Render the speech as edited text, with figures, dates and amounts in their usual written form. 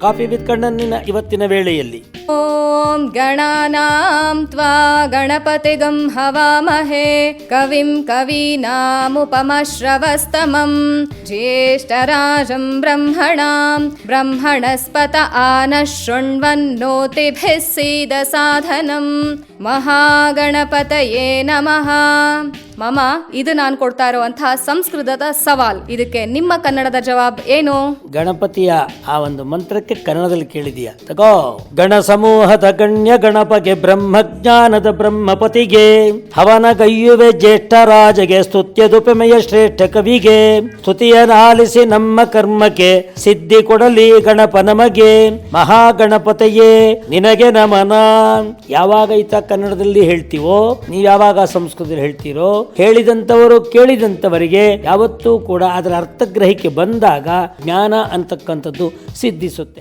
Coffee with ಕಣ್ಣನ್ನಿನ ಇವತ್ತಿನ ವೇಳೆಯಲ್ಲಿ ಓಂ ಗಣಾನಾಂ ತ್ವಾ ಗಣಪತಿಗಂ ಹವಾಮಹೇ ಕವಿಂ ಕವೀನಾಮುಪಮಶ್ರವಸ್ತಮಂ ಜ್ಯೇಷ್ಠರಾಜಂ ಬ್ರಹ್ಮಣಾಂ ಬ್ರಹ್ಮಣಸ್ಪತ ಆನಃ ಶೃಣ್ವನ್ನೋತಿಭಿಃ ಸೀದ ಸಾಧನಂ ಮಹಾಗಣಪತಯೇ ನಮಃ. ಮಮ, ಇದು ನಾನು ಕೊಡ್ತಾ ಇರುವಂತಹ ಸಂಸ್ಕೃತದ ಸವಾಲ್. ಇದಕ್ಕೆ ನಿಮ್ಮ ಕನ್ನಡದ ಜವಾಬ್ ಏನು? ಗಣಪತಿಯ ಆ ಒಂದು ಮಂತ್ರಕ್ಕೆ ಕನ್ನಡದಲ್ಲಿ ಕೇಳಿದೀಯ? ತಗೋ. ಗಣ ಸಮೂಹದ ಗಣ್ಯ ಗಣಪಗೆ ಬ್ರಹ್ಮಜ್ಞಾನದ ಬ್ರಹ್ಮಪತಿಗೆ ಹವನಗೈಯುವೆ ಜ್ಯೇಷ್ಠ ರಾಜಗೆ ಸ್ತುತ್ಯದುಪಮೆಯ ಶ್ರೇಷ್ಠ ಕವಿಗೆ ಸ್ತುತಿಯನಾಲಿಸಿ ನಮ್ಮ ಕರ್ಮಕ್ಕೆ ಸಿದ್ಧಿ ಕೊಡಲಿ ಗಣಪ ನಮಗೆ ಮಹಾಗಣಪತಿಯೇ ನಿನಗೆ ನಮನ. ಯಾವಾಗ ಈತ ಕನ್ನಡದಲ್ಲಿ ಹೇಳ್ತೀವೋ, ನೀವು ಯಾವಾಗ ಸಂಸ್ಕೃತದಲ್ಲಿ ಹೇಳ್ತೀರೋ, ಹೇಳಿದಂಥವರು ಕೇಳಿದಂಥವರಿಗೆ ಯಾವತ್ತೂ ಕೂಡ ಅದರ ಅರ್ಥಗ್ರಹಿಕೆ ಬಂದಾಗ ಜ್ಞಾನ ಅಂತಕ್ಕಂಥದ್ದು ಸಿದ್ಧಿಸುತ್ತೆ.